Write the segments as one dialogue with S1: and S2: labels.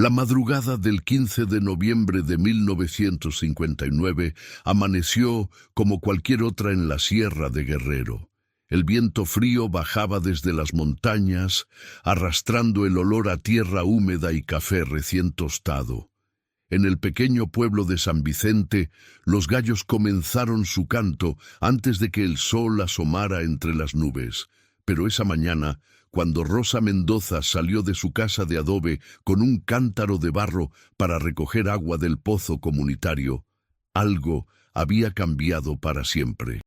S1: La madrugada del 15 de noviembre de 1959 amaneció como cualquier otra en la Sierra de Guerrero. El viento frío bajaba desde las montañas, arrastrando el olor a tierra húmeda y café recién tostado. En el pequeño pueblo de San Vicente, los gallos comenzaron su canto antes de que el sol asomara entre las nubes. Pero esa mañana, cuando Rosa Mendoza salió de su casa de adobe con un cántaro de barro para recoger agua del pozo comunitario, algo había cambiado para siempre.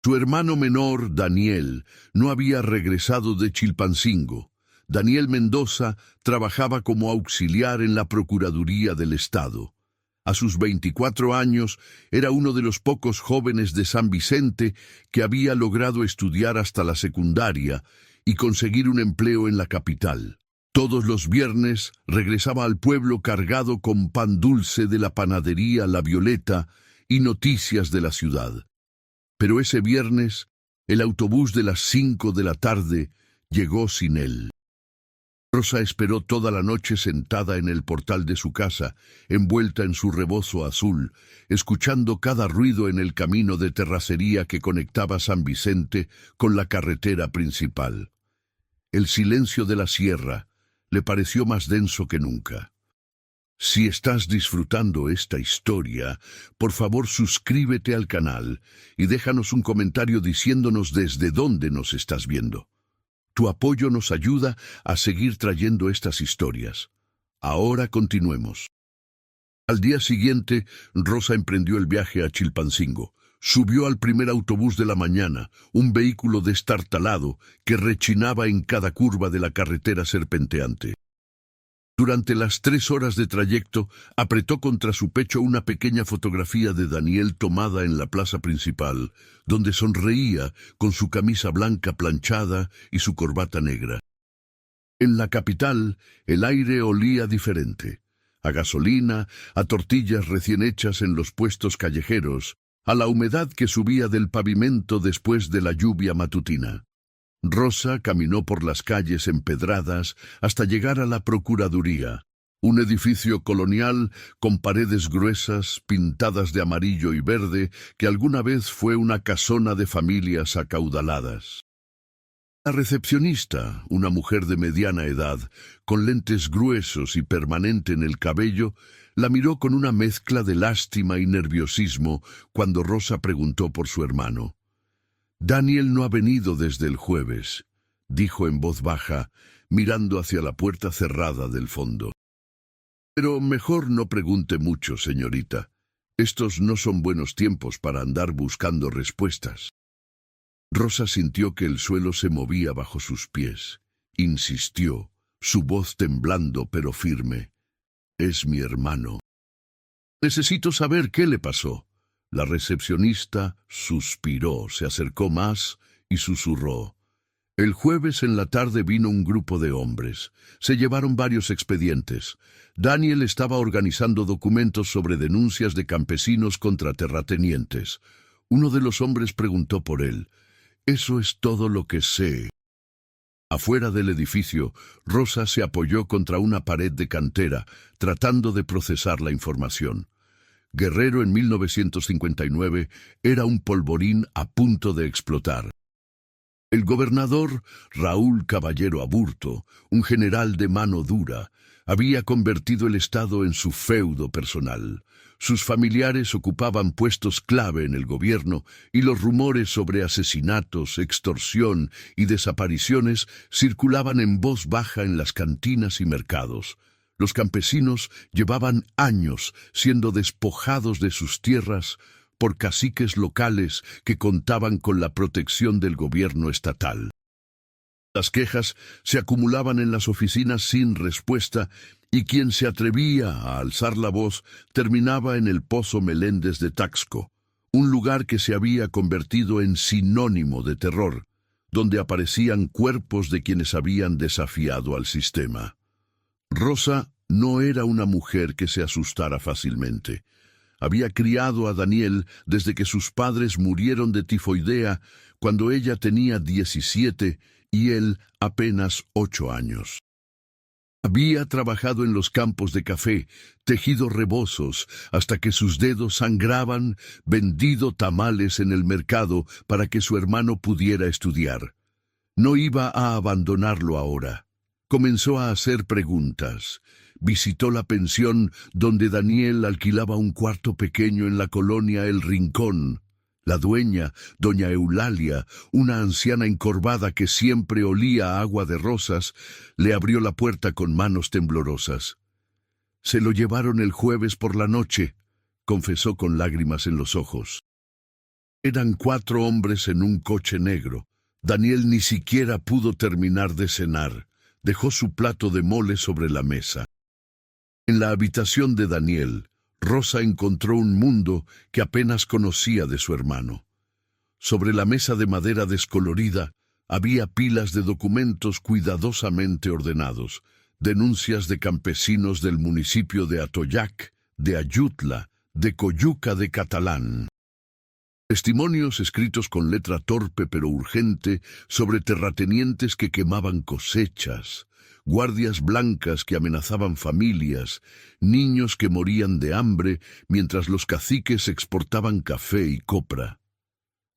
S1: Su hermano menor, Daniel, no había regresado de Chilpancingo. Daniel Mendoza trabajaba como auxiliar en la Procuraduría del Estado. A sus 24 años, era uno de los pocos jóvenes de San Vicente que había logrado estudiar hasta la secundaria y conseguir un empleo en la capital. Todos los viernes regresaba al pueblo cargado con pan dulce de la panadería La Violeta y noticias de la ciudad. Pero ese viernes, el autobús de las 5 de la tarde llegó sin él. Rosa esperó toda la noche sentada en el portal de su casa, envuelta en su rebozo azul, escuchando cada ruido en el camino de terracería que conectaba San Vicente con la carretera principal. El silencio de la sierra le pareció más denso que nunca. Si estás disfrutando esta historia, por favor suscríbete al canal y déjanos un comentario diciéndonos desde dónde nos estás viendo. Tu apoyo nos ayuda a seguir trayendo estas historias. Ahora continuemos. Al día siguiente, Rosa emprendió el viaje a Chilpancingo. Subió al primer autobús de la mañana, un vehículo destartalado que rechinaba en cada curva de la carretera serpenteante. Durante las 3 horas de trayecto, apretó contra su pecho una pequeña fotografía de Daniel tomada en la plaza principal, donde sonreía con su camisa blanca planchada y su corbata negra. En la capital, el aire olía diferente, a gasolina, a tortillas recién hechas en los puestos callejeros, a la humedad que subía del pavimento después de la lluvia matutina. Rosa caminó por las calles empedradas hasta llegar a la Procuraduría, un edificio colonial con paredes gruesas pintadas de amarillo y verde que alguna vez fue una casona de familias acaudaladas. La recepcionista, una mujer de mediana edad, con lentes gruesos y permanente en el cabello, la miró con una mezcla de lástima y nerviosismo cuando Rosa preguntó por su hermano. «Daniel no ha venido desde el jueves», dijo en voz baja, mirando hacia la puerta cerrada del fondo. «Pero mejor no pregunte mucho, señorita. Estos no son buenos tiempos para andar buscando respuestas». Rosa sintió que el suelo se movía bajo sus pies. Insistió, su voz temblando pero firme. «Es mi hermano. Necesito saber qué le pasó». La recepcionista suspiró, se acercó más y susurró. «El jueves en la tarde vino un grupo de hombres. Se llevaron varios expedientes. Daniel estaba organizando documentos sobre denuncias de campesinos contra terratenientes. Uno de los hombres preguntó por él. Eso es todo lo que sé». Afuera del edificio, Rosa se apoyó contra una pared de cantera, tratando de procesar la información. Guerrero en 1959 era un polvorín a punto de explotar. El gobernador Raúl Caballero Aburto, un general de mano dura, había convertido el estado en su feudo personal. Sus familiares ocupaban puestos clave en el gobierno y los rumores sobre asesinatos, extorsión y desapariciones circulaban en voz baja en las cantinas y mercados. Los campesinos llevaban años siendo despojados de sus tierras por caciques locales que contaban con la protección del gobierno estatal. Las quejas se acumulaban en las oficinas sin respuesta y quien se atrevía a alzar la voz terminaba en el Pozo Meléndez de Taxco, un lugar que se había convertido en sinónimo de terror, donde aparecían cuerpos de quienes habían desafiado al sistema. Rosa no era una mujer que se asustara fácilmente. Había criado a Daniel desde que sus padres murieron de tifoidea cuando ella tenía 17 y él apenas 8 años. Había trabajado en los campos de café, tejido rebozos, hasta que sus dedos sangraban, vendido tamales en el mercado para que su hermano pudiera estudiar. No iba a abandonarlo ahora. Comenzó a hacer preguntas. Visitó la pensión donde Daniel alquilaba un cuarto pequeño en la colonia El Rincón. La dueña, doña Eulalia, una anciana encorvada que siempre olía a agua de rosas, le abrió la puerta con manos temblorosas. «Se lo llevaron el jueves por la noche», confesó con lágrimas en los ojos. Eran 4 hombres en un coche negro. Daniel ni siquiera pudo terminar de cenar. Dejó su plato de mole sobre la mesa. En la habitación de Daniel, Rosa encontró un mundo que apenas conocía de su hermano. Sobre la mesa de madera descolorida había pilas de documentos cuidadosamente ordenados, denuncias de campesinos del municipio de Atoyac, de Ayutla, de Coyuca de Catalán. Testimonios escritos con letra torpe pero urgente sobre terratenientes que quemaban cosechas, guardias blancas que amenazaban familias, niños que morían de hambre mientras los caciques exportaban café y copra.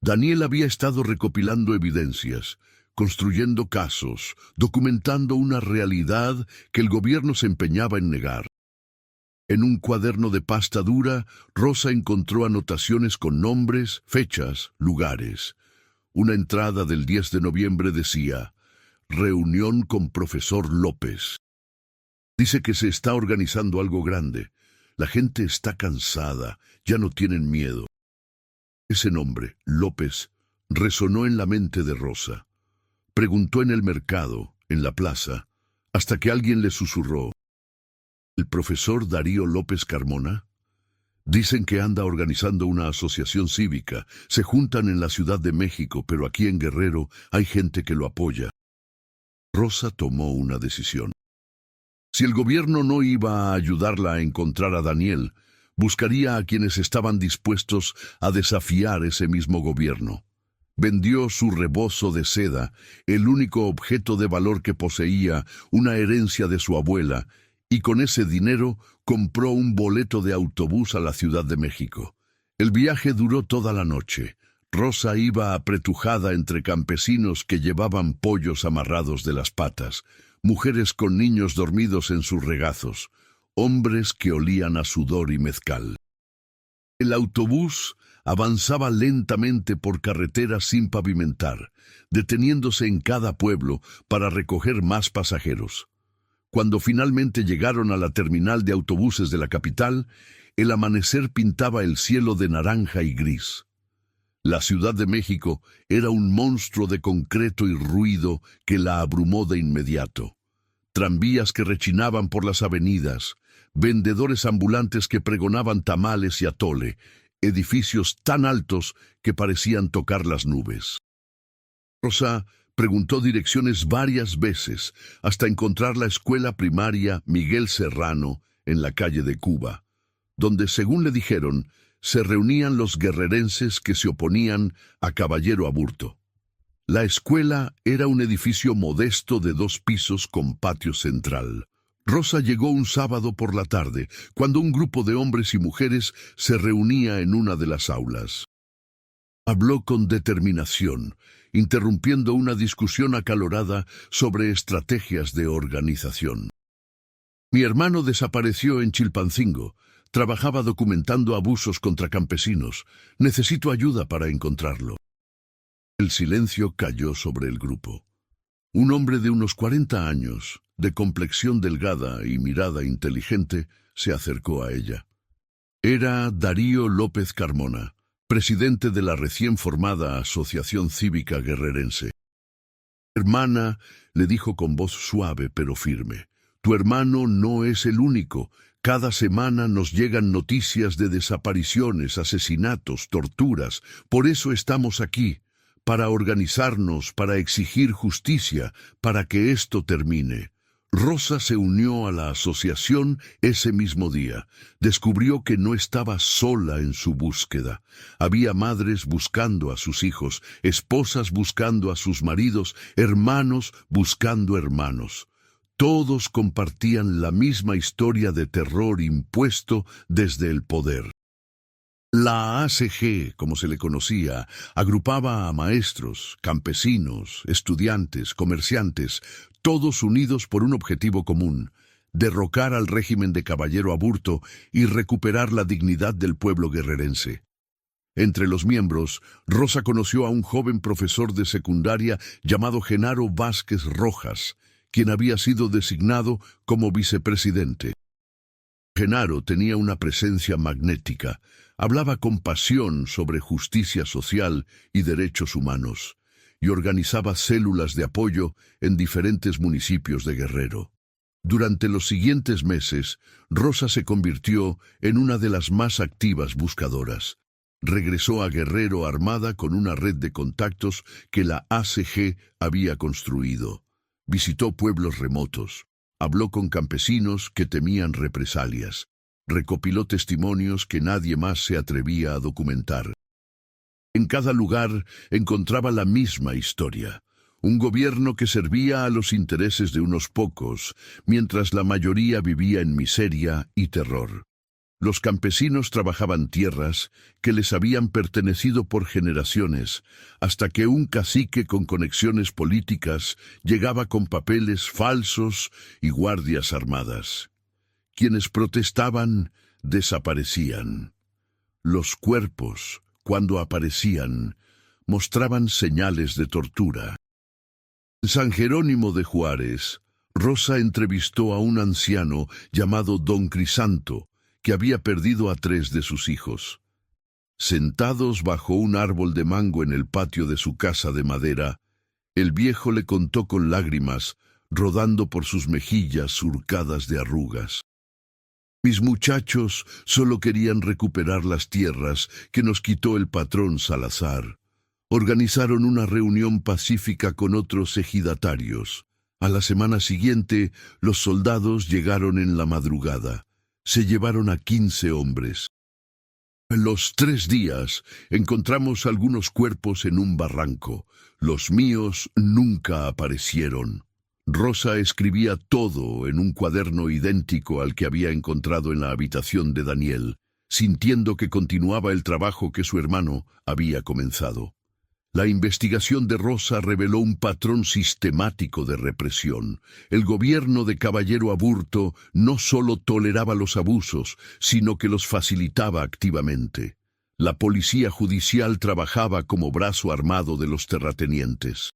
S1: Daniel había estado recopilando evidencias, construyendo casos, documentando una realidad que el gobierno se empeñaba en negar. En un cuaderno de pasta dura, Rosa encontró anotaciones con nombres, fechas, lugares. Una entrada del 10 de noviembre decía: «Reunión con profesor López». Dice que se está organizando algo grande. La gente está cansada, ya no tienen miedo. Ese nombre, López, resonó en la mente de Rosa. Preguntó en el mercado, en la plaza, hasta que alguien le susurró: «¿El profesor Darío López Carmona?» Dicen que anda organizando una asociación cívica. Se juntan en la Ciudad de México, pero aquí en Guerrero hay gente que lo apoya. Rosa tomó una decisión. Si el gobierno no iba a ayudarla a encontrar a Daniel, buscaría a quienes estaban dispuestos a desafiar ese mismo gobierno. Vendió su rebozo de seda, el único objeto de valor que poseía, una herencia de su abuela, y con ese dinero compró un boleto de autobús a la Ciudad de México. El viaje duró toda la noche. Rosa iba apretujada entre campesinos que llevaban pollos amarrados de las patas, mujeres con niños dormidos en sus regazos, hombres que olían a sudor y mezcal. El autobús avanzaba lentamente por carreteras sin pavimentar, deteniéndose en cada pueblo para recoger más pasajeros. Cuando finalmente llegaron a la terminal de autobuses de la capital, el amanecer pintaba el cielo de naranja y gris. La Ciudad de México era un monstruo de concreto y ruido que la abrumó de inmediato. Tranvías que rechinaban por las avenidas, vendedores ambulantes que pregonaban tamales y atole, edificios tan altos que parecían tocar las nubes. Rosa preguntó direcciones varias veces hasta encontrar la escuela primaria Miguel Serrano en la calle de Cuba, donde, según le dijeron, se reunían los guerrerenses que se oponían a Caballero Aburto. La escuela era un edificio modesto de 2 pisos con patio central. Rosa llegó un sábado por la tarde, cuando un grupo de hombres y mujeres se reunía en una de las aulas. Habló con determinación, interrumpiendo una discusión acalorada sobre estrategias de organización. «Mi hermano desapareció en Chilpancingo. Trabajaba documentando abusos contra campesinos. Necesito ayuda para encontrarlo». El silencio cayó sobre el grupo. Un hombre de unos 40 años, de complexión delgada y mirada inteligente, se acercó a ella. Era Darío López Carmona, presidente de la recién formada Asociación Cívica Guerrerense. «Hermana», le dijo con voz suave pero firme, «tu hermano no es el único. Cada semana nos llegan noticias de desapariciones, asesinatos, torturas. Por eso estamos aquí, para organizarnos, para exigir justicia, para que esto termine». Rosa se unió a la asociación ese mismo día. Descubrió que no estaba sola en su búsqueda. Había madres buscando a sus hijos, esposas buscando a sus maridos, hermanos buscando hermanos. Todos compartían la misma historia de terror impuesto desde el poder. La ACG, como se le conocía, agrupaba a maestros, campesinos, estudiantes, comerciantes, todos unidos por un objetivo común: derrocar al régimen de Caballero Aburto y recuperar la dignidad del pueblo guerrerense. Entre los miembros, Rosa conoció a un joven profesor de secundaria llamado Genaro Vázquez Rojas, quien había sido designado como vicepresidente. Genaro tenía una presencia magnética. Hablaba con pasión sobre justicia social y derechos humanos, y organizaba células de apoyo en diferentes municipios de Guerrero. Durante los siguientes meses, Rosa se convirtió en una de las más activas buscadoras. Regresó a Guerrero armada con una red de contactos que la ACG había construido. Visitó pueblos remotos, habló con campesinos que temían represalias, recopiló testimonios que nadie más se atrevía a documentar. En cada lugar encontraba la misma historia: un gobierno que servía a los intereses de unos pocos, mientras la mayoría vivía en miseria y terror. Los campesinos trabajaban tierras que les habían pertenecido por generaciones, hasta que un cacique con conexiones políticas llegaba con papeles falsos y guardias armadas. Quienes protestaban desaparecían. Los cuerpos, cuando aparecían, mostraban señales de tortura. En San Jerónimo de Juárez, Rosa entrevistó a un anciano llamado Don Crisanto, que había perdido a 3 de sus hijos. Sentados bajo un árbol de mango en el patio de su casa de madera, el viejo le contó con lágrimas rodando por sus mejillas surcadas de arrugas: mis muchachos solo querían recuperar las tierras que nos quitó el patrón Salazar. Organizaron una reunión pacífica con otros ejidatarios. A la semana siguiente, los soldados llegaron en la madrugada. Se llevaron a 15 hombres. En los 3 días encontramos algunos cuerpos en un barranco. Los míos nunca aparecieron. Rosa escribía todo en un cuaderno idéntico al que había encontrado en la habitación de Daniel, sintiendo que continuaba el trabajo que su hermano había comenzado. La investigación de Rosa reveló un patrón sistemático de represión. El gobierno de Caballero Aburto no solo toleraba los abusos, sino que los facilitaba activamente. La policía judicial trabajaba como brazo armado de los terratenientes.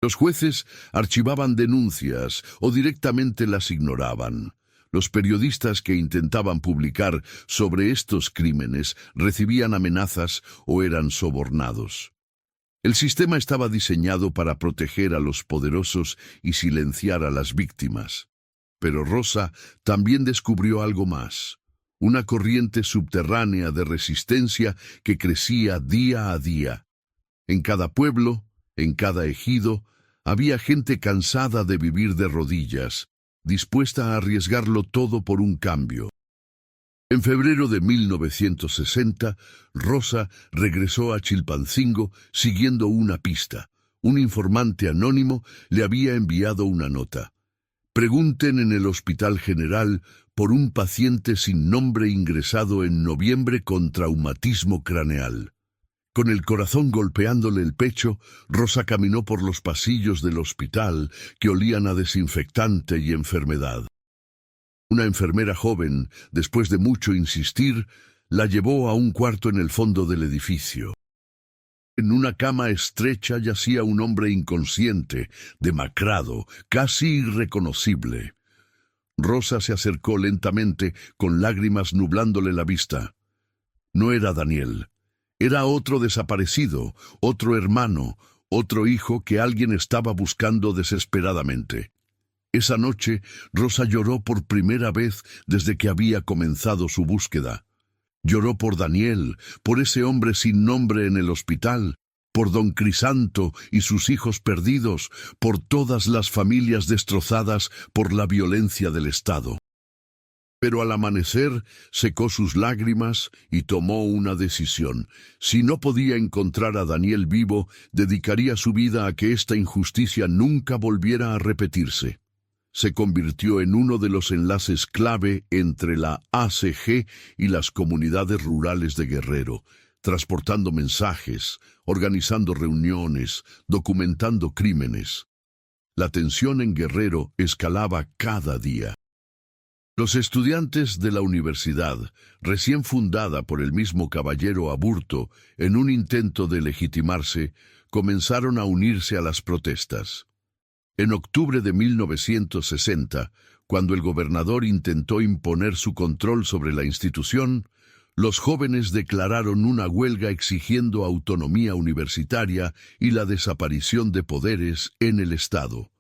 S1: Los jueces archivaban denuncias o directamente las ignoraban. Los periodistas que intentaban publicar sobre estos crímenes recibían amenazas o eran sobornados. El sistema estaba diseñado para proteger a los poderosos y silenciar a las víctimas. Pero Rosa también descubrió algo más: una corriente subterránea de resistencia que crecía día a día. En cada pueblo, en cada ejido, había gente cansada de vivir de rodillas, dispuesta a arriesgarlo todo por un cambio. En febrero de 1960, Rosa regresó a Chilpancingo siguiendo una pista. Un informante anónimo le había enviado una nota: pregunten en el Hospital General por un paciente sin nombre ingresado en noviembre con traumatismo craneal. Con el corazón golpeándole el pecho, Rosa caminó por los pasillos del hospital que olían a desinfectante y enfermedad. Una enfermera joven, después de mucho insistir, la llevó a un cuarto en el fondo del edificio. En una cama estrecha yacía un hombre inconsciente, demacrado, casi irreconocible. Rosa se acercó lentamente, con lágrimas nublándole la vista. No era Daniel. Era otro desaparecido, otro hermano, otro hijo que alguien estaba buscando desesperadamente. Esa noche, Rosa lloró por primera vez desde que había comenzado su búsqueda. Lloró por Daniel, por ese hombre sin nombre en el hospital, por don Crisanto y sus hijos perdidos, por todas las familias destrozadas por la violencia del Estado. Pero al amanecer secó sus lágrimas y tomó una decisión. Si no podía encontrar a Daniel vivo, dedicaría su vida a que esta injusticia nunca volviera a repetirse. se convirtió en uno de los enlaces clave entre la ACG y las comunidades rurales de Guerrero, transportando mensajes, organizando reuniones, documentando crímenes. La tensión en Guerrero escalaba cada día. Los estudiantes de la universidad, recién fundada por el mismo caballero Aburto, en un intento de legitimarse, comenzaron a unirse a las protestas. En octubre de 1960, cuando el gobernador intentó imponer su control sobre la institución, los jóvenes declararon una huelga exigiendo autonomía universitaria y la desaparición de poderes en el Estado.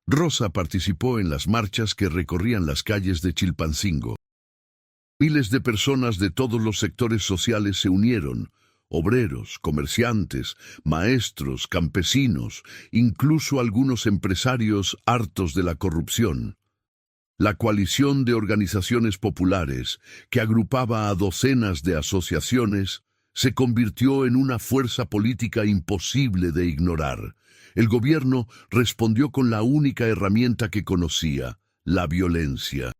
S1: Rosa participó en las marchas que recorrían las calles de Chilpancingo. Miles de personas de todos los sectores sociales se unieron: obreros, comerciantes, maestros, campesinos, incluso algunos empresarios hartos de la corrupción. La coalición de organizaciones populares, que agrupaba a docenas de asociaciones, se convirtió en una fuerza política imposible de ignorar. El gobierno respondió con la única herramienta que conocía: la violencia.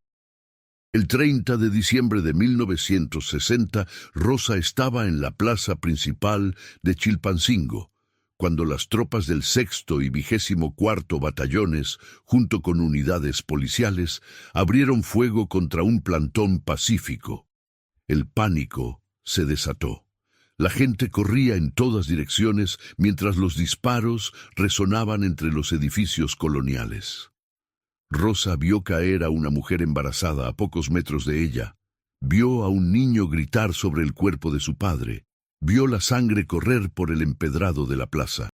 S1: El 30 de diciembre de 1960, Rosa estaba en la plaza principal de Chilpancingo, cuando las tropas del 6º y 24º batallones, junto con unidades policiales, abrieron fuego contra un plantón pacífico. El pánico se desató. La gente corría en todas direcciones mientras los disparos resonaban entre los edificios coloniales. Rosa vio caer a una mujer embarazada a pocos metros de ella. Vio a un niño gritar sobre el cuerpo de su padre. Vio la sangre correr por el empedrado de la plaza.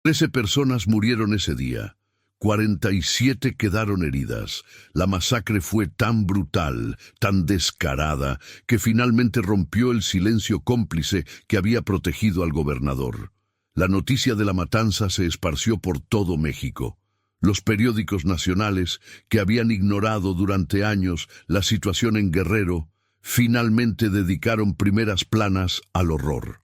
S1: 13 personas murieron ese día. 47 quedaron heridas. La masacre fue tan brutal, tan descarada, que finalmente rompió el silencio cómplice que había protegido al gobernador. La noticia de la matanza se esparció por todo México. Los periódicos nacionales, que habían ignorado durante años la situación en Guerrero, finalmente dedicaron primeras planas al horror.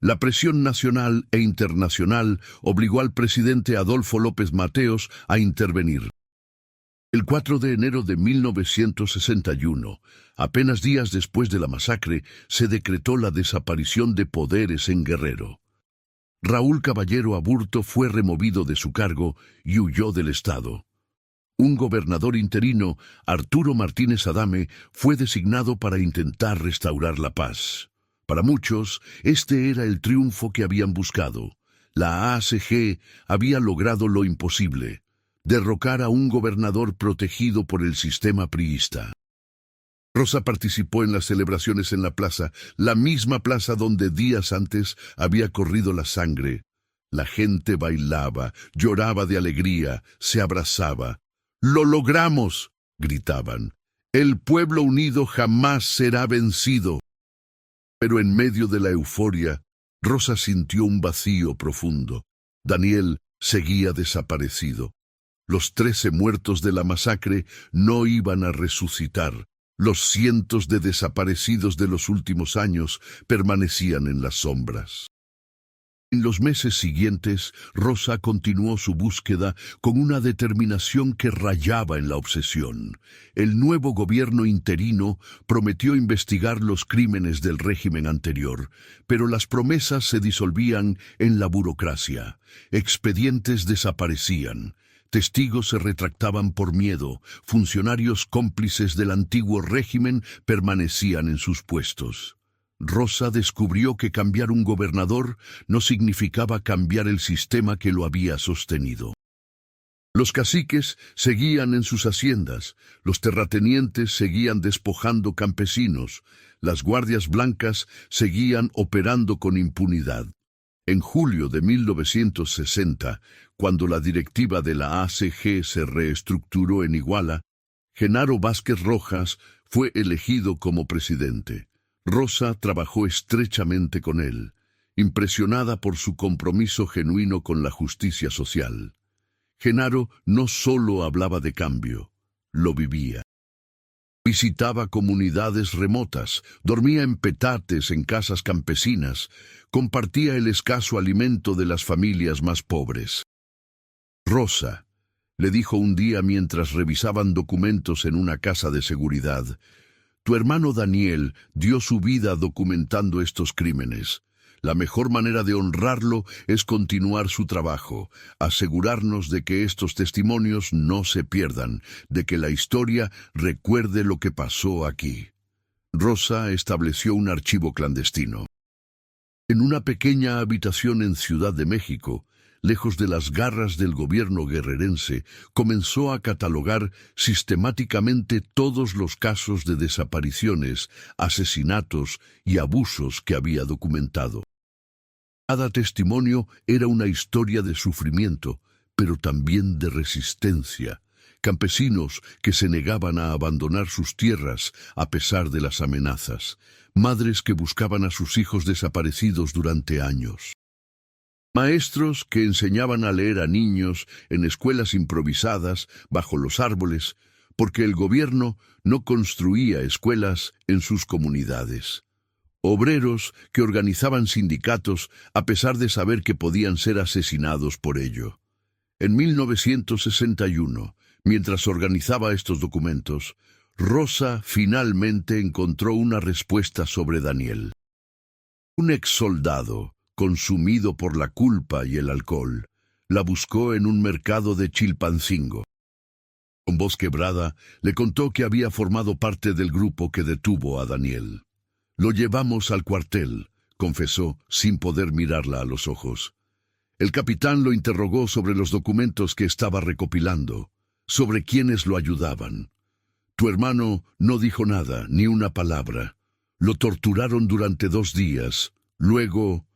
S1: La presión nacional e internacional obligó al presidente Adolfo López Mateos a intervenir. El 4 de enero de 1961, apenas días después de la masacre, se decretó la desaparición de poderes en Guerrero. Raúl Caballero Aburto fue removido de su cargo y huyó del estado. Un gobernador interino, Arturo Martínez Adame, fue designado para intentar restaurar la paz. Para muchos, este era el triunfo que habían buscado. La ACG había logrado lo imposible: derrocar a un gobernador protegido por el sistema priista. Rosa participó en las celebraciones en la plaza, la misma plaza donde días antes había corrido la sangre. La gente bailaba, lloraba de alegría, se abrazaba. «¡Lo logramos!», gritaban. «El pueblo unido jamás será vencido». Pero en medio de la euforia, Rosa sintió un vacío profundo. Daniel seguía desaparecido. Los 13 muertos de la masacre no iban a resucitar. Los cientos de desaparecidos de los últimos años permanecían en las sombras. En los meses siguientes, Rosa continuó su búsqueda con una determinación que rayaba en la obsesión. El nuevo gobierno interino prometió investigar los crímenes del régimen anterior, pero las promesas se disolvían en la burocracia. Expedientes desaparecían. Testigos se retractaban por miedo. Funcionarios cómplices del antiguo régimen permanecían en sus puestos. Rosa descubrió que cambiar un gobernador no significaba cambiar el sistema que lo había sostenido. Los caciques seguían en sus haciendas, los terratenientes seguían despojando campesinos, las guardias blancas seguían operando con impunidad. En julio de 1960, cuando la directiva de la ACG se reestructuró en Iguala, Genaro Vázquez Rojas fue elegido como presidente. Rosa trabajó estrechamente con él, impresionada por su compromiso genuino con la justicia social. Genaro no solo hablaba de cambio, lo vivía. Visitaba comunidades remotas, dormía en petates en casas campesinas, compartía el escaso alimento de las familias más pobres. Rosa, le dijo un día mientras revisaban documentos en una casa de seguridad. Tu hermano Daniel dio su vida documentando estos crímenes. La mejor manera de honrarlo es continuar su trabajo, asegurarnos de que estos testimonios no se pierdan, de que la historia recuerde lo que pasó aquí. Rosa estableció un archivo clandestino. En una pequeña habitación en Ciudad de México, lejos de las garras del gobierno guerrerense, comenzó a catalogar sistemáticamente todos los casos de desapariciones, asesinatos y abusos que había documentado. Cada testimonio era una historia de sufrimiento, pero también de resistencia. Campesinos que se negaban a abandonar sus tierras a pesar de las amenazas. Madres que buscaban a sus hijos desaparecidos durante años. Maestros que enseñaban a leer a niños en escuelas improvisadas bajo los árboles, porque el gobierno no construía escuelas en sus comunidades. Obreros que organizaban sindicatos a pesar de saber que podían ser asesinados por ello. En 1961, mientras organizaba estos documentos, Rosa finalmente encontró una respuesta sobre Daniel. Un exsoldado, consumido por la culpa y el alcohol, la buscó en un mercado de Chilpancingo. Con voz quebrada, le contó que había formado parte del grupo que detuvo a Daniel. Lo llevamos al cuartel, confesó, sin poder mirarla a los ojos. El capitán lo interrogó sobre los documentos que estaba recopilando, sobre quiénes lo ayudaban. Tu hermano no dijo nada, ni una palabra. Lo torturaron durante 2 días. Luego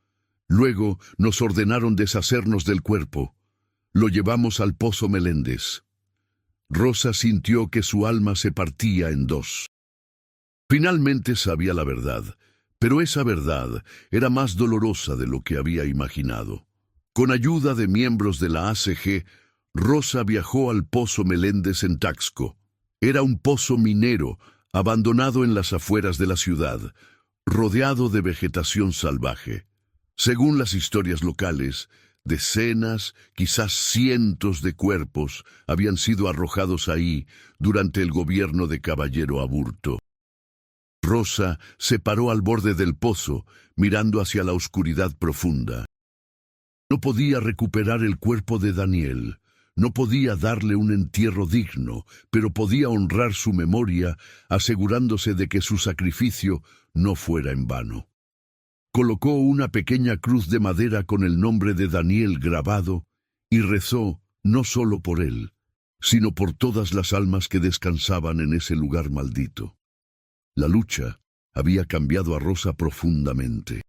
S1: nos ordenaron deshacernos del cuerpo. Lo llevamos al Pozo Meléndez. Rosa sintió que su alma se partía en 2. Finalmente sabía la verdad, pero esa verdad era más dolorosa de lo que había imaginado. Con ayuda de miembros de la ACG, Rosa viajó al Pozo Meléndez en Taxco. Era un pozo minero, abandonado en las afueras de la ciudad, rodeado de vegetación salvaje. Según las historias locales, decenas, quizás cientos de cuerpos habían sido arrojados ahí durante el gobierno de Caballero Aburto. Rosa se paró al borde del pozo, mirando hacia la oscuridad profunda. No podía recuperar el cuerpo de Daniel, no podía darle un entierro digno, pero podía honrar su memoria, asegurándose de que su sacrificio no fuera en vano. Colocó una pequeña cruz de madera con el nombre de Daniel grabado y rezó no solo por él, sino por todas las almas que descansaban en ese lugar maldito. La lucha había cambiado a Rosa profundamente.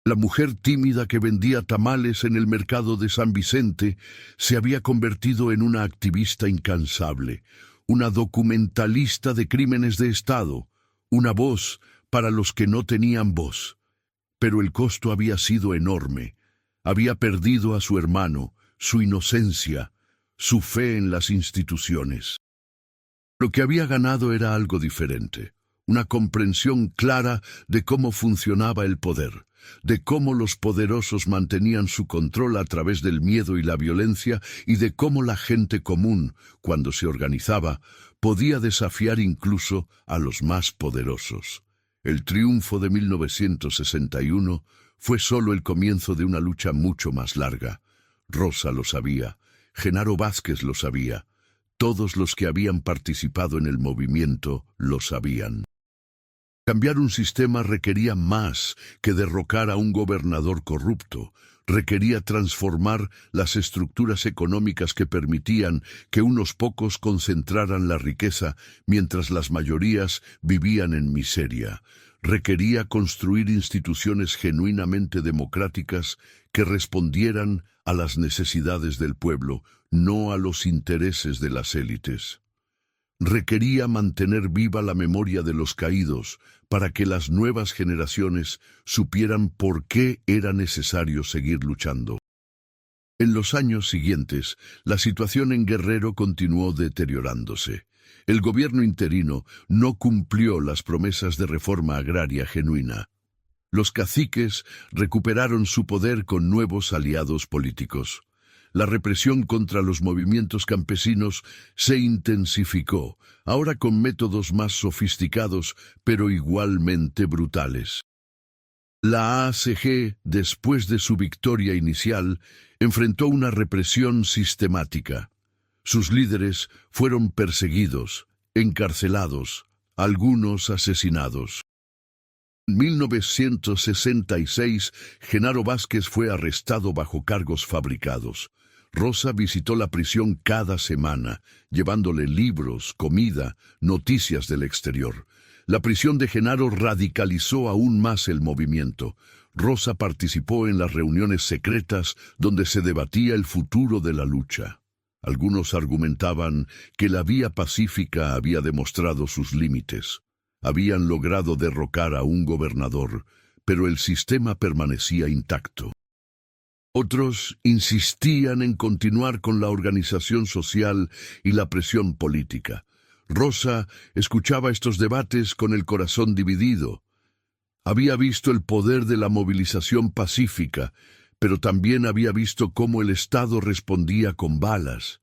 S1: La mujer tímida que vendía tamales en el mercado de San Vicente se había convertido en una activista incansable, una documentalista de crímenes de Estado, una voz para los que no tenían voz. Pero el costo había sido enorme. Había perdido a su hermano, su inocencia, su fe en las instituciones. Lo que había ganado era algo diferente. Una comprensión clara de cómo funcionaba el poder, de cómo los poderosos mantenían su control a través del miedo y la violencia, y de cómo la gente común, cuando se organizaba, podía desafiar incluso a los más poderosos. El triunfo de 1961 fue solo el comienzo de una lucha mucho más larga. Rosa lo sabía, Genaro Vázquez lo sabía, todos los que habían participado en el movimiento lo sabían. Cambiar un sistema requería más que derrocar a un gobernador corrupto. Requería transformar las estructuras económicas que permitían que unos pocos concentraran la riqueza mientras las mayorías vivían en miseria. Requería construir instituciones genuinamente democráticas que respondieran a las necesidades del pueblo, no a los intereses de las élites. Requería mantener viva la memoria de los caídos para que las nuevas generaciones supieran por qué era necesario seguir luchando. En los años siguientes, la situación en Guerrero continuó deteriorándose. El gobierno interino no cumplió las promesas de reforma agraria genuina. Los caciques recuperaron su poder con nuevos aliados políticos. La represión contra los movimientos campesinos se intensificó, ahora con métodos más sofisticados, pero igualmente brutales. La ACG, después de su victoria inicial, enfrentó una represión sistemática. Sus líderes fueron perseguidos, encarcelados, algunos asesinados. En 1966, Genaro Vázquez fue arrestado bajo cargos fabricados. Rosa visitó la prisión cada semana, llevándole libros, comida, noticias del exterior. La prisión de Genaro radicalizó aún más el movimiento. Rosa participó en las reuniones secretas donde se debatía el futuro de la lucha. Algunos argumentaban que la vía pacífica había demostrado sus límites. Habían logrado derrocar a un gobernador, pero el sistema permanecía intacto. Otros insistían en continuar con la organización social y la presión política. Rosa escuchaba estos debates con el corazón dividido. Había visto el poder de la movilización pacífica, pero también había visto cómo el Estado respondía con balas.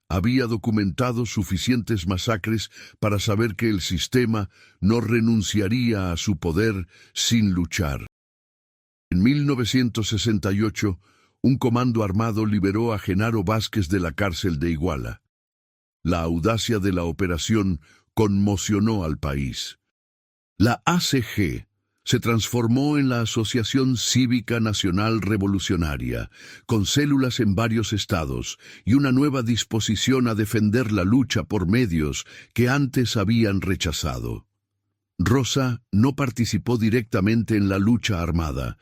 S1: Había documentado suficientes masacres para saber que el sistema no renunciaría a su poder sin luchar. En 1968, un comando armado liberó a Genaro Vázquez de la cárcel de Iguala. La audacia de la operación conmocionó al país. La ACG se transformó en la Asociación Cívica Nacional Revolucionaria, con células en varios estados y una nueva disposición a defender la lucha por medios que antes habían rechazado. Rosa no participó directamente en la lucha armada,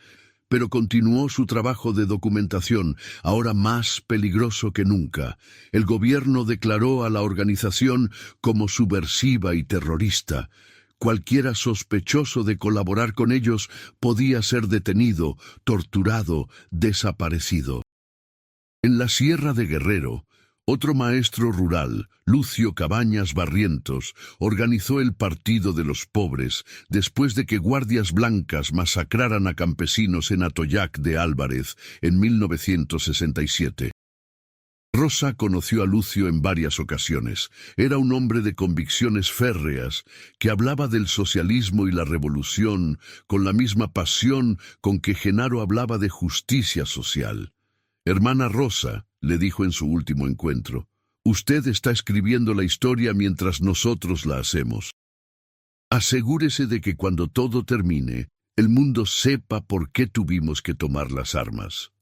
S1: pero continuó su trabajo de documentación, ahora más peligroso que nunca. El gobierno declaró a la organización como subversiva y terrorista. Cualquiera sospechoso de colaborar con ellos podía ser detenido, torturado, desaparecido. En la Sierra de Guerrero, otro maestro rural, Lucio Cabañas Barrientos, organizó el Partido de los Pobres después de que guardias blancas masacraran a campesinos en Atoyac de Álvarez en 1967. Rosa conoció a Lucio en varias ocasiones. Era un hombre de convicciones férreas, que hablaba del socialismo y la revolución con la misma pasión con que Genaro hablaba de justicia social. «Hermana Rosa», le dijo en su último encuentro, «usted está escribiendo la historia mientras nosotros la hacemos. Asegúrese de que cuando todo termine, el mundo sepa por qué tuvimos que tomar las armas».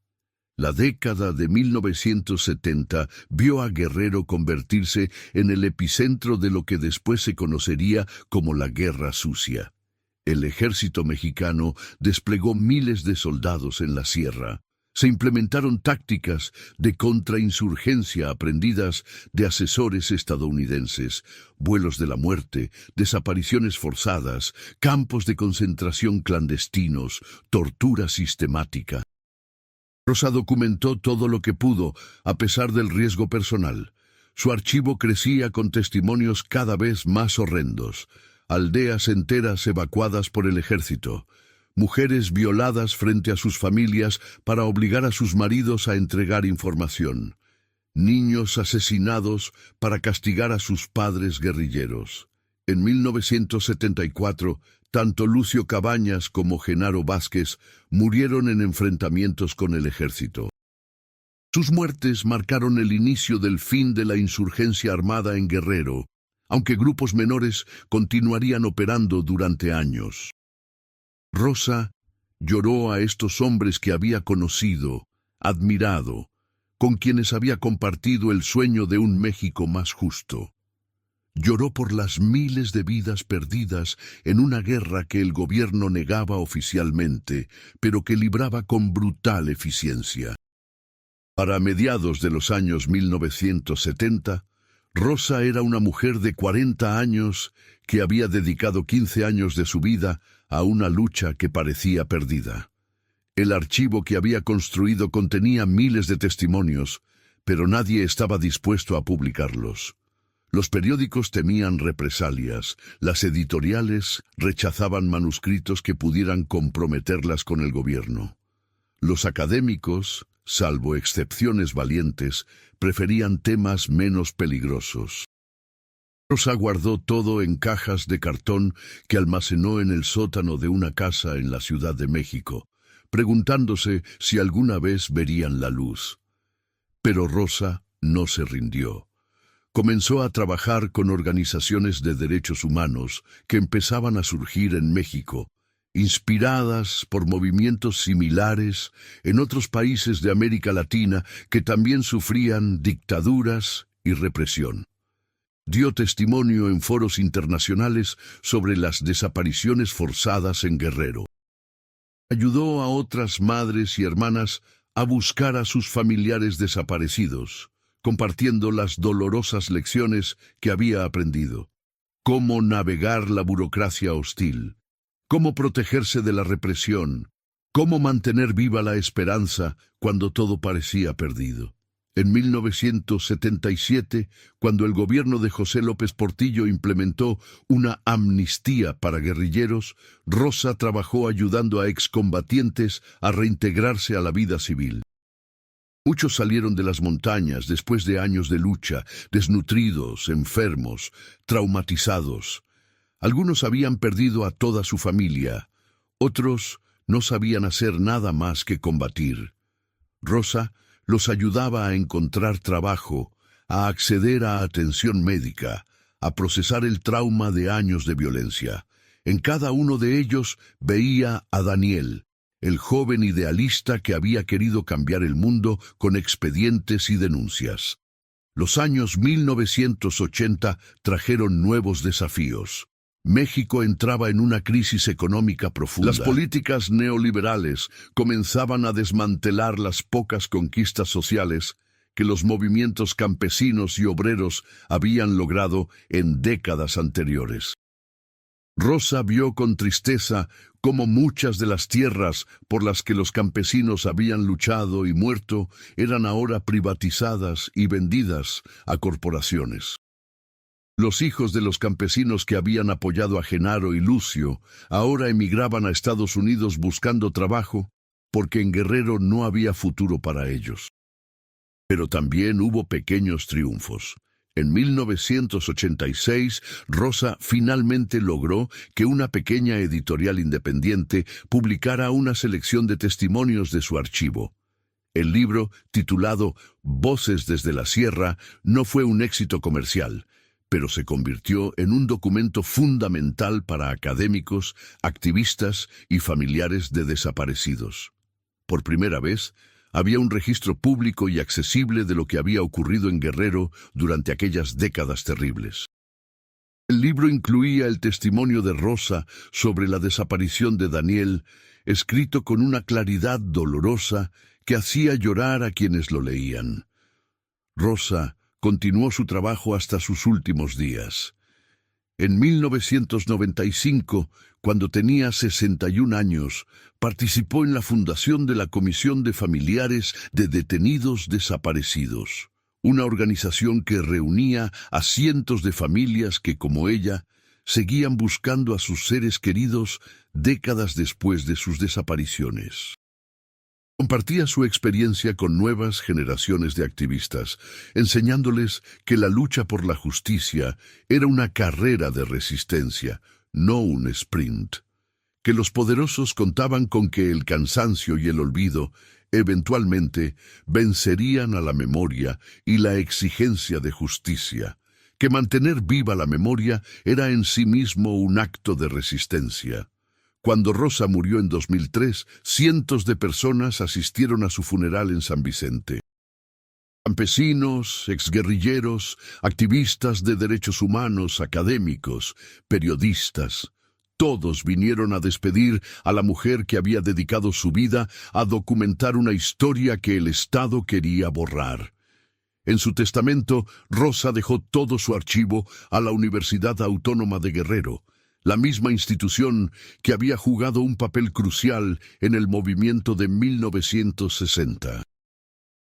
S1: La década de 1970 vio a Guerrero convertirse en el epicentro de lo que después se conocería como la Guerra Sucia. El ejército mexicano desplegó miles de soldados en la sierra. Se implementaron tácticas de contrainsurgencia aprendidas de asesores estadounidenses, vuelos de la muerte, desapariciones forzadas, campos de concentración clandestinos, tortura sistemática. Rosa documentó todo lo que pudo, a pesar del riesgo personal. Su archivo crecía con testimonios cada vez más horrendos. Aldeas enteras evacuadas por el ejército. Mujeres violadas frente a sus familias para obligar a sus maridos a entregar información. Niños asesinados para castigar a sus padres guerrilleros. En 1974, tanto Lucio Cabañas como Genaro Vázquez murieron en enfrentamientos con el ejército. Sus muertes marcaron el inicio del fin de la insurgencia armada en Guerrero, aunque grupos menores continuarían operando durante años. Rosa lloró a estos hombres que había conocido, admirado, con quienes había compartido el sueño de un México más justo. Lloró por las miles de vidas perdidas en una guerra que el gobierno negaba oficialmente, pero que libraba con brutal eficiencia. Para mediados de los años 1970, Rosa era una mujer de 40 años que había dedicado 15 años de su vida a una lucha que parecía perdida. El archivo que había construido contenía miles de testimonios, pero nadie estaba dispuesto a publicarlos. Los periódicos temían represalias, las editoriales rechazaban manuscritos que pudieran comprometerlas con el gobierno. Los académicos salvo excepciones valientes, preferían temas menos peligrosos. Rosa guardó todo en cajas de cartón que almacenó en el sótano de una casa en la Ciudad de México, preguntándose si alguna vez verían la luz. Pero Rosa no se rindió. Comenzó a trabajar con organizaciones de derechos humanos que empezaban a surgir en México, inspiradas por movimientos similares en otros países de América Latina que también sufrían dictaduras y represión. Dio testimonio en foros internacionales sobre las desapariciones forzadas en Guerrero. Ayudó a otras madres y hermanas a buscar a sus familiares desaparecidos, compartiendo las dolorosas lecciones que había aprendido. Cómo navegar la burocracia hostil, cómo protegerse de la represión, cómo mantener viva la esperanza cuando todo parecía perdido. En 1977, cuando el gobierno de José López Portillo implementó una amnistía para guerrilleros, Rosa trabajó ayudando a excombatientes a reintegrarse a la vida civil. Muchos salieron de las montañas después de años de lucha, desnutridos, enfermos, traumatizados. Algunos habían perdido a toda su familia, otros no sabían hacer nada más que combatir. Rosa los ayudaba a encontrar trabajo, a acceder a atención médica, a procesar el trauma de años de violencia. En cada uno de ellos veía a Daniel, el joven idealista que había querido cambiar el mundo con expedientes y denuncias. Los años 1980 trajeron nuevos desafíos. México entraba en una crisis económica profunda. Las políticas neoliberales comenzaban a desmantelar las pocas conquistas sociales que los movimientos campesinos y obreros habían logrado en décadas anteriores. Rosa vio con tristeza cómo muchas de las tierras por las que los campesinos habían luchado y muerto eran ahora privatizadas y vendidas a corporaciones. Los hijos de los campesinos que habían apoyado a Genaro y Lucio ahora emigraban a Estados Unidos buscando trabajo porque en Guerrero no había futuro para ellos. Pero también hubo pequeños triunfos. En 1986, Rosa finalmente logró que una pequeña editorial independiente publicara una selección de testimonios de su archivo. El libro, titulado Voces desde la Sierra, no fue un éxito comercial, pero se convirtió en un documento fundamental para académicos, activistas y familiares de desaparecidos. Por primera vez, había un registro público y accesible de lo que había ocurrido en Guerrero durante aquellas décadas terribles. El libro incluía el testimonio de Rosa sobre la desaparición de Daniel, escrito con una claridad dolorosa que hacía llorar a quienes lo leían. Rosa continuó su trabajo hasta sus últimos días. En 1995, cuando tenía 61 años, participó en la fundación de la Comisión de Familiares de Detenidos Desaparecidos, una organización que reunía a cientos de familias que, como ella, seguían buscando a sus seres queridos décadas después de sus desapariciones. Compartía su experiencia con nuevas generaciones de activistas, enseñándoles que la lucha por la justicia era una carrera de resistencia, no un sprint. Que los poderosos contaban con que el cansancio y el olvido eventualmente vencerían a la memoria y la exigencia de justicia. Que mantener viva la memoria era en sí mismo un acto de resistencia. Cuando Rosa murió en 2003, cientos de personas asistieron a su funeral en San Vicente. Campesinos, exguerrilleros, activistas de derechos humanos, académicos, periodistas, todos vinieron a despedir a la mujer que había dedicado su vida a documentar una historia que el Estado quería borrar. En su testamento, Rosa dejó todo su archivo a la Universidad Autónoma de Guerrero, la misma institución que había jugado un papel crucial en el movimiento de 1960.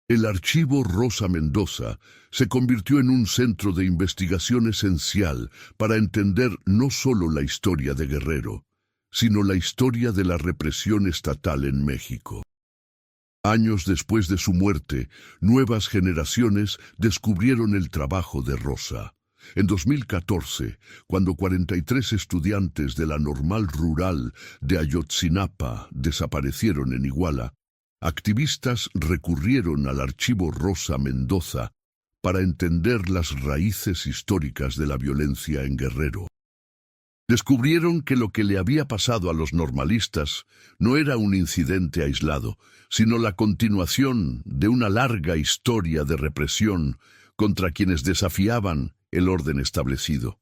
S1: El archivo Rosa Mendoza se convirtió en un centro de investigación esencial para entender no solo la historia de Guerrero, sino la historia de la represión estatal en México. Años después de su muerte, nuevas generaciones descubrieron el trabajo de Rosa. En 2014, cuando 43 estudiantes de la Normal Rural de Ayotzinapa desaparecieron en Iguala, activistas recurrieron al archivo Rosa Mendoza para entender las raíces históricas de la violencia en Guerrero. Descubrieron que lo que le había pasado a los normalistas no era un incidente aislado, sino la continuación de una larga historia de represión contra quienes desafiaban el orden establecido.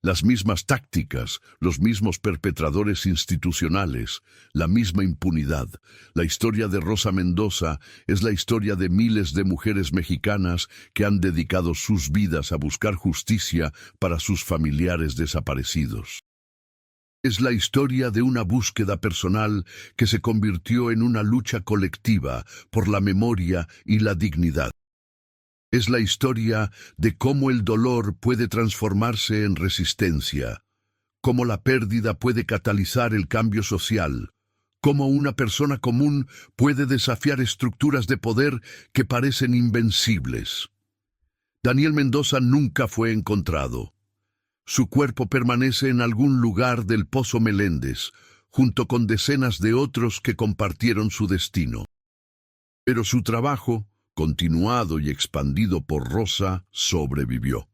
S1: Las mismas tácticas, los mismos perpetradores institucionales, la misma impunidad. La historia de Rosa Mendoza es la historia de miles de mujeres mexicanas que han dedicado sus vidas a buscar justicia para sus familiares desaparecidos. Es la historia de una búsqueda personal que se convirtió en una lucha colectiva por la memoria y la dignidad. Es la historia de cómo el dolor puede transformarse en resistencia, cómo la pérdida puede catalizar el cambio social, cómo una persona común puede desafiar estructuras de poder que parecen invencibles. Daniel Mendoza nunca fue encontrado. Su cuerpo permanece en algún lugar del Pozo Meléndez, junto con decenas de otros que compartieron su destino. Pero su trabajo, continuado y expandido por Rosa, sobrevivió.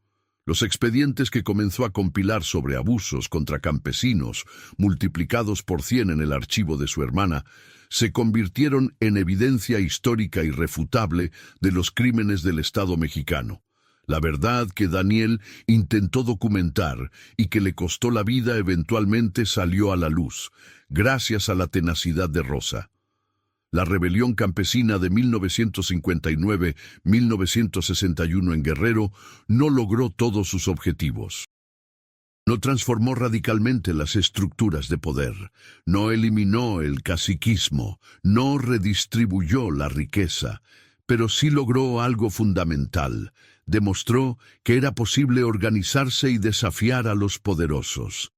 S1: Los expedientes que comenzó a compilar sobre abusos contra campesinos, multiplicados por 100 en el archivo de su hermana, se convirtieron en evidencia histórica irrefutable de los crímenes del Estado mexicano. La verdad que Daniel intentó documentar y que le costó la vida eventualmente salió a la luz, gracias a la tenacidad de Rosa. La rebelión campesina de 1959-1961 en Guerrero no logró todos sus objetivos. No transformó radicalmente las estructuras de poder, no eliminó el caciquismo, no redistribuyó la riqueza, pero sí logró algo fundamental. Demostró que era posible organizarse y desafiar a los poderosos.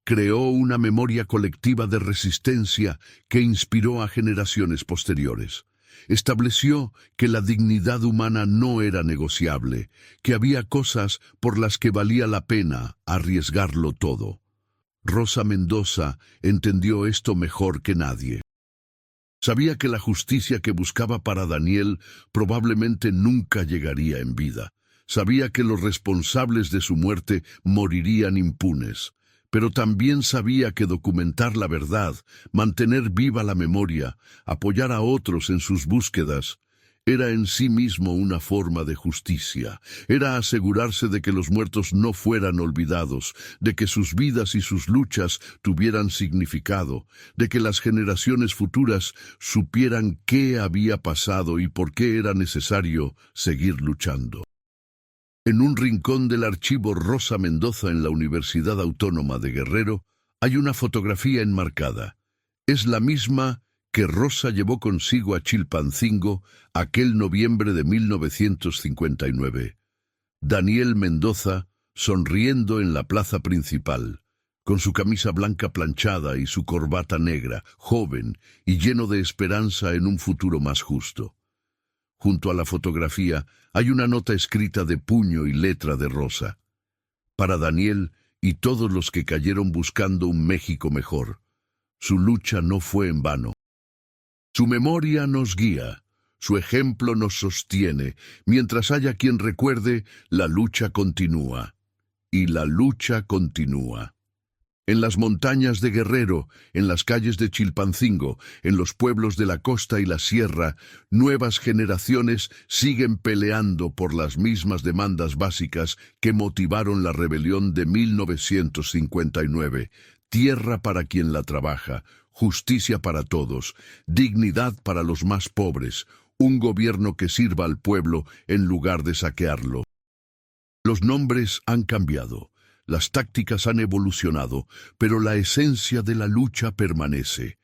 S1: Creó una memoria colectiva de resistencia que inspiró a generaciones posteriores. Estableció que la dignidad humana no era negociable, que había cosas por las que valía la pena arriesgarlo todo. Rosa Mendoza entendió esto mejor que nadie. Sabía que la justicia que buscaba para Daniel probablemente nunca llegaría en vida. Sabía que los responsables de su muerte morirían impunes. Pero también sabía que documentar la verdad, mantener viva la memoria, apoyar a otros en sus búsquedas, era en sí mismo una forma de justicia. Era asegurarse de que los muertos no fueran olvidados, de que sus vidas y sus luchas tuvieran significado, de que las generaciones futuras supieran qué había pasado y por qué era necesario seguir luchando. En un rincón del archivo Rosa Mendoza en la Universidad Autónoma de Guerrero hay una fotografía enmarcada. Es la misma que Rosa llevó consigo a Chilpancingo aquel noviembre de 1959. Daniel Mendoza sonriendo en la plaza principal, con su camisa blanca planchada y su corbata negra, joven y lleno de esperanza en un futuro más justo. Junto a la fotografía hay una nota escrita de puño y letra de Rosa. Para Daniel y todos los que cayeron buscando un México mejor, su lucha no fue en vano. Su memoria nos guía, su ejemplo nos sostiene. Mientras haya quien recuerde, la lucha continúa. Y la lucha continúa. En las montañas de Guerrero, en las calles de Chilpancingo, en los pueblos de la costa y la sierra, nuevas generaciones siguen peleando por las mismas demandas básicas que motivaron la rebelión de 1959. Tierra para quien la trabaja, justicia para todos, dignidad para los más pobres, un gobierno que sirva al pueblo en lugar de saquearlo. Los nombres han cambiado. Las tácticas han evolucionado, pero la esencia de la lucha permanece.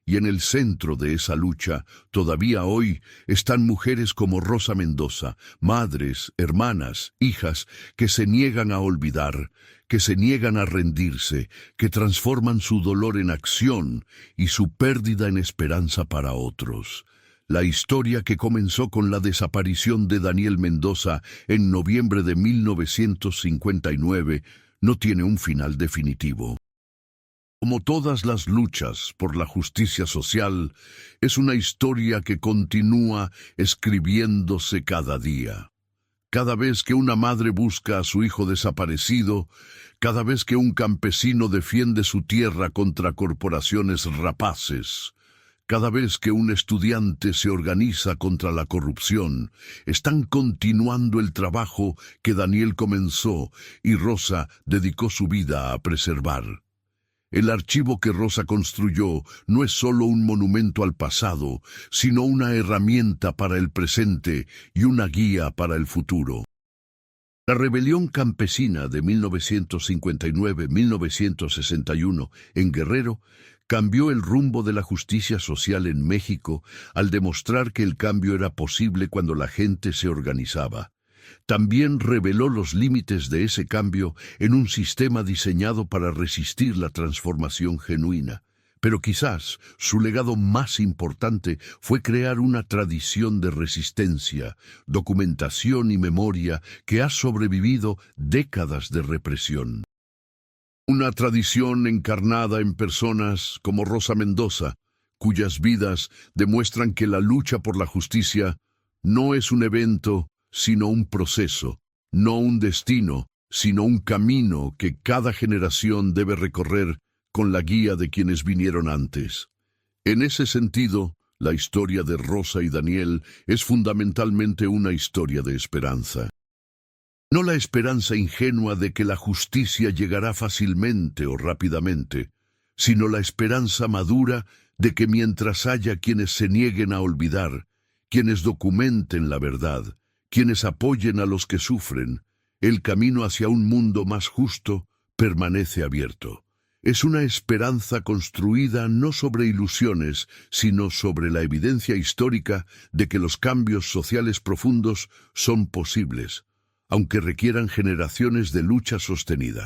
S1: Y en el centro de esa lucha, todavía hoy, están mujeres como Rosa Mendoza, madres, hermanas, hijas, que se niegan a olvidar, que se niegan a rendirse, que transforman su dolor en acción y su pérdida en esperanza para otros. La historia que comenzó con la desaparición de Daniel Mendoza en noviembre de 1959 no tiene un final definitivo. Como todas las luchas por la justicia social, es una historia que continúa escribiéndose cada día. Cada vez que una madre busca a su hijo desaparecido, cada vez que un campesino defiende su tierra contra corporaciones rapaces, cada vez que un estudiante se organiza contra la corrupción, están continuando el trabajo que Daniel comenzó y Rosa dedicó su vida a preservar. El archivo que Rosa construyó no es solo un monumento al pasado, sino una herramienta para el presente y una guía para el futuro. La rebelión campesina de 1959-1961 en Guerrero cambió el rumbo de la justicia social en México al demostrar que el cambio era posible cuando la gente se organizaba. También reveló los límites de ese cambio en un sistema diseñado para resistir la transformación genuina. Pero quizás su legado más importante fue crear una tradición de resistencia, documentación y memoria que ha sobrevivido décadas de represión. Una tradición encarnada en personas como Rosa Mendoza, cuyas vidas demuestran que la lucha por la justicia no es un evento, sino un proceso, no un destino, sino un camino que cada generación debe recorrer con la guía de quienes vinieron antes. En ese sentido, la historia de Rosa y Daniel es fundamentalmente una historia de esperanza. No la esperanza ingenua de que la justicia llegará fácilmente o rápidamente, sino la esperanza madura de que mientras haya quienes se nieguen a olvidar, quienes documenten la verdad, quienes apoyen a los que sufren, el camino hacia un mundo más justo permanece abierto. Es una esperanza construida no sobre ilusiones, sino sobre la evidencia histórica de que los cambios sociales profundos son posibles, aunque requieran generaciones de lucha sostenida.